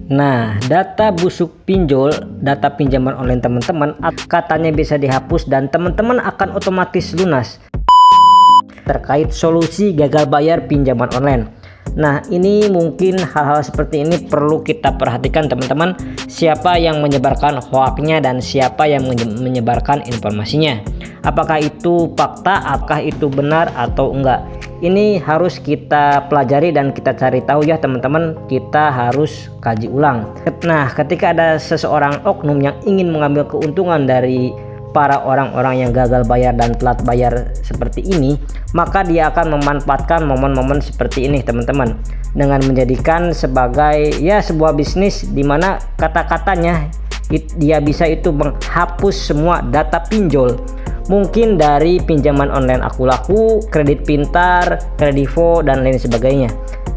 Nah, data busuk pinjol, data pinjaman online teman-teman katanya bisa dihapus dan teman-teman akan otomatis lunas. Terkait solusi gagal bayar pinjaman online. Nah, ini mungkin hal-hal seperti ini perlu kita perhatikan teman-teman. Siapa yang menyebarkan hoaxnya dan siapa yang menyebarkan informasinya. Apakah itu fakta, apakah itu benar atau enggak. Ini harus kita pelajari dan kita cari tahu ya teman-teman. Kita harus kaji ulang. Nah, ketika ada seseorang oknum yang ingin mengambil keuntungan dari para orang-orang yang gagal bayar dan telat bayar seperti ini, maka dia akan memanfaatkan momen-momen seperti ini teman-teman, dengan menjadikan sebagai sebuah bisnis di mana kata-katanya dia bisa itu menghapus semua data pinjol. Mungkin dari pinjaman online Akulaku, Kredit Pintar, Kredivo dan lain sebagainya.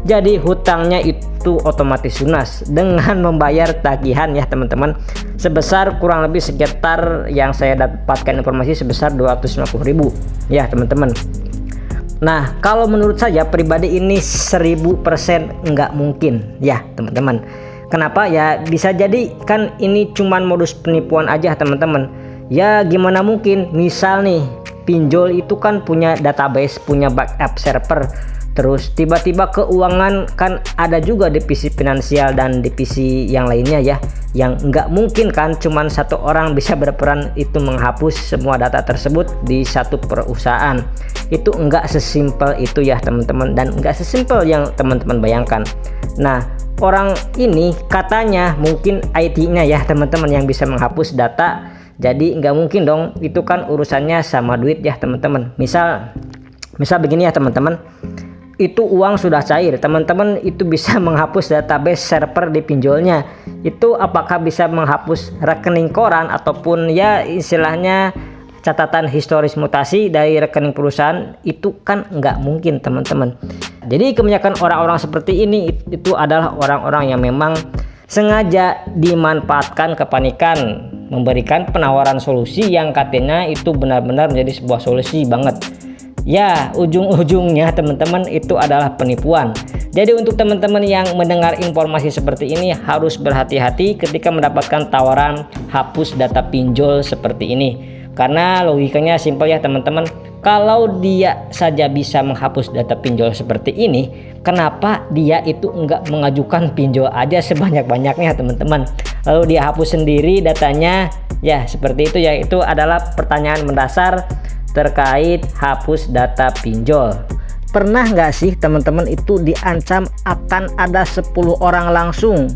Jadi hutangnya itu otomatis lunas dengan membayar tagihan ya teman-teman, sebesar kurang lebih sekitar yang saya dapatkan informasi sebesar 250.000 ya teman-teman. Nah, kalau menurut saya pribadi ini 1000% nggak mungkin ya teman-teman. Kenapa? Ya bisa jadi kan ini cuman modus penipuan aja teman-teman. Ya gimana mungkin, misal nih pinjol itu kan punya database, punya backup server, terus tiba-tiba keuangan kan ada juga divisi finansial dan divisi yang lainnya ya, yang nggak mungkin kan cuman satu orang bisa berperan itu menghapus semua data tersebut di satu perusahaan. Itu nggak sesimpel itu ya teman-teman, dan nggak sesimpel yang teman-teman bayangkan. Nah, orang ini katanya mungkin IT-nya ya teman-teman yang bisa menghapus data. Jadi nggak mungkin dong, itu kan urusannya sama duit ya teman-teman. Misal begini ya teman-teman, itu uang sudah cair, teman-teman itu bisa menghapus database server di pinjolnya. Itu apakah bisa menghapus rekening koran ataupun ya istilahnya catatan historis mutasi dari rekening perusahaan? Itu kan nggak mungkin teman-teman. Jadi kebanyakan orang-orang seperti ini itu adalah orang-orang yang memang sengaja dimanfaatkan kepanikan, memberikan penawaran solusi yang katanya itu benar-benar menjadi sebuah solusi banget. Ya, ujung-ujungnya teman-teman itu adalah penipuan. Jadi untuk teman-teman yang mendengar informasi seperti ini harus berhati-hati ketika mendapatkan tawaran hapus data pinjol seperti ini. Karena logikanya simpel ya teman-teman. Kalau dia saja bisa menghapus data pinjol seperti ini, kenapa dia itu enggak mengajukan pinjol aja sebanyak-banyaknya teman-teman, lalu dia hapus sendiri datanya? Ya seperti itu ya. Itu adalah pertanyaan mendasar terkait hapus data pinjol. Pernah nggak sih teman-teman itu diancam akan ada 10 orang langsung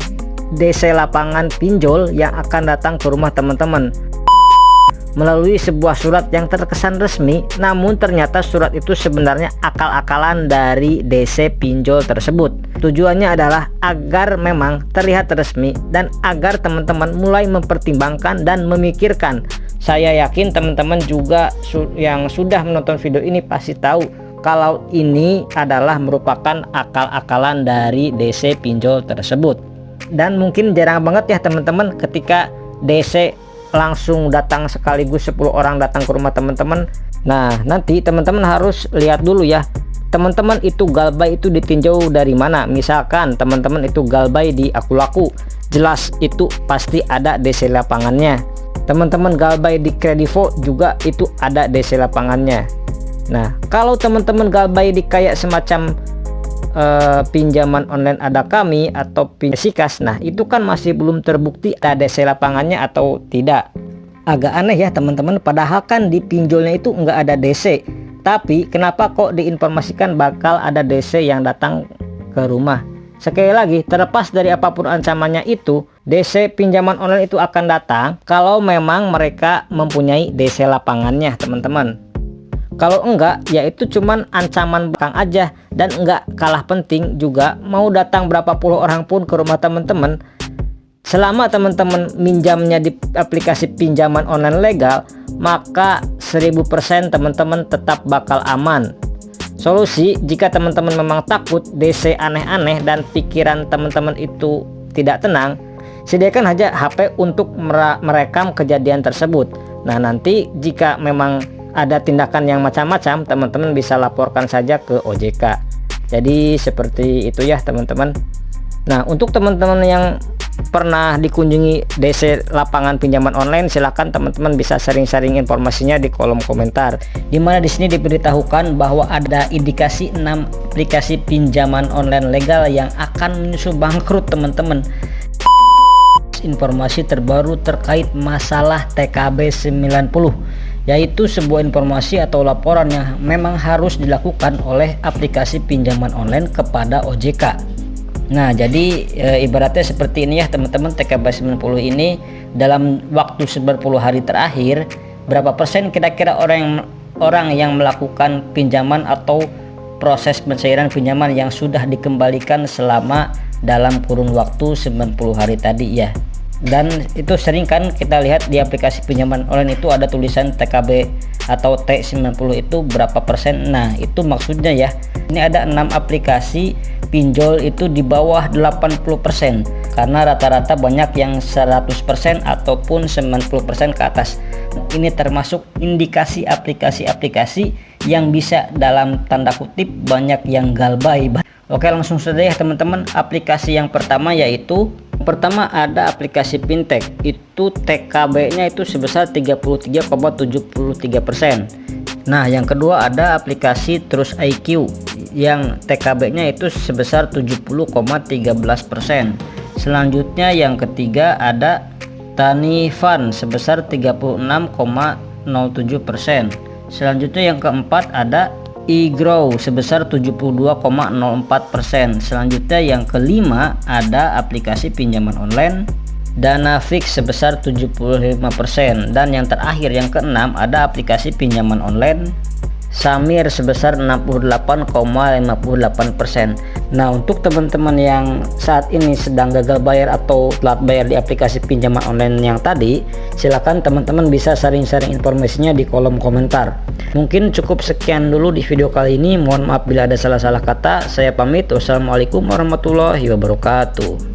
DC lapangan pinjol yang akan datang ke rumah teman-teman melalui sebuah surat yang terkesan resmi, namun ternyata surat itu sebenarnya akal-akalan dari DC pinjol tersebut. Tujuannya adalah agar memang terlihat resmi dan agar teman-teman mulai mempertimbangkan dan memikirkan. Saya yakin teman-teman juga yang sudah menonton video ini pasti tahu kalau ini adalah merupakan akal-akalan dari DC pinjol tersebut. Dan mungkin jarang banget ya teman-teman ketika DC langsung datang sekaligus 10 orang datang ke rumah teman-teman. Nah, nanti teman-teman harus lihat dulu ya, teman-teman itu galbay itu ditinjau dari mana. Misalkan teman-teman itu galbay di Akulaku, jelas itu pasti ada DC lapangannya. Teman-teman galbay di Kredivo juga itu ada DC lapangannya. Nah, kalau teman-teman galbay di kayak semacam pinjaman online Ada Kami atau Sikas, nah itu kan masih belum terbukti ada DC lapangannya atau tidak. Agak aneh ya teman-teman, padahal kan di pinjolnya itu nggak ada DC, tapi kenapa kok diinformasikan bakal ada DC yang datang ke rumah? Sekali lagi, terlepas dari apapun ancamannya itu, DC pinjaman online itu akan datang kalau memang mereka mempunyai DC lapangannya teman-teman. Kalau enggak, ya itu cuman ancaman belakang aja. Dan enggak kalah penting juga, mau datang berapa puluh orang pun ke rumah teman-teman, selama teman-teman minjamnya di aplikasi pinjaman online legal, maka 1000% teman-teman tetap bakal aman. Solusi, jika teman-teman memang takut DC aneh-aneh dan pikiran teman-teman itu tidak tenang, sediakan aja HP untuk merekam kejadian tersebut. Nah, nanti jika memang ada tindakan yang macam-macam, teman-teman bisa laporkan saja ke OJK. Jadi seperti itu ya teman-teman. Nah, untuk teman-teman yang pernah dikunjungi DC lapangan pinjaman online, silahkan teman-teman bisa sharing-sharing informasinya di kolom komentar. Dimana di sini diberitahukan bahwa ada indikasi 6 aplikasi pinjaman online legal yang akan menyusul bangkrut teman-teman. Informasi terbaru terkait masalah TKB 90, yaitu sebuah informasi atau laporan yang memang harus dilakukan oleh aplikasi pinjaman online kepada OJK. Nah, jadi ibaratnya seperti ini ya teman-teman, TKB 90 ini dalam waktu 90 hari terakhir, berapa persen kira-kira orang yang melakukan pinjaman atau proses pencairan pinjaman yang sudah dikembalikan selama dalam kurun waktu 90 hari tadi ya. Dan itu sering kan kita lihat di aplikasi pinjaman online itu ada tulisan TKB atau T90 itu berapa persen. Nah, itu maksudnya ya, ini ada 6 aplikasi pinjol itu di bawah 80%, karena rata-rata banyak yang 100% ataupun 90% ke atas. Ini termasuk indikasi aplikasi-aplikasi yang bisa dalam tanda kutip banyak yang galbay. Oke, langsung saja ya teman-teman. Aplikasi yang pertama yaitu ada aplikasi fintech, itu TKB-nya itu sebesar 33,73%. Nah, yang kedua ada aplikasi Trust IQ yang TKB-nya itu sebesar 70,13%. Selanjutnya yang ketiga ada Tani Fund sebesar 36,07%. Selanjutnya yang keempat ada eGrow sebesar 72,04%. Selanjutnya yang kelima ada aplikasi pinjaman online Danafix sebesar 75%. Dan yang terakhir yang keenam ada aplikasi pinjaman online Samir sebesar 68,58%. Nah, untuk teman-teman yang saat ini sedang gagal bayar atau telat bayar di aplikasi pinjaman online yang tadi, silakan teman-teman bisa sharing-sharing informasinya di kolom komentar. Mungkin cukup sekian dulu di video kali ini. Mohon maaf bila ada salah-salah kata. Saya pamit. Wassalamualaikum warahmatullahi wabarakatuh.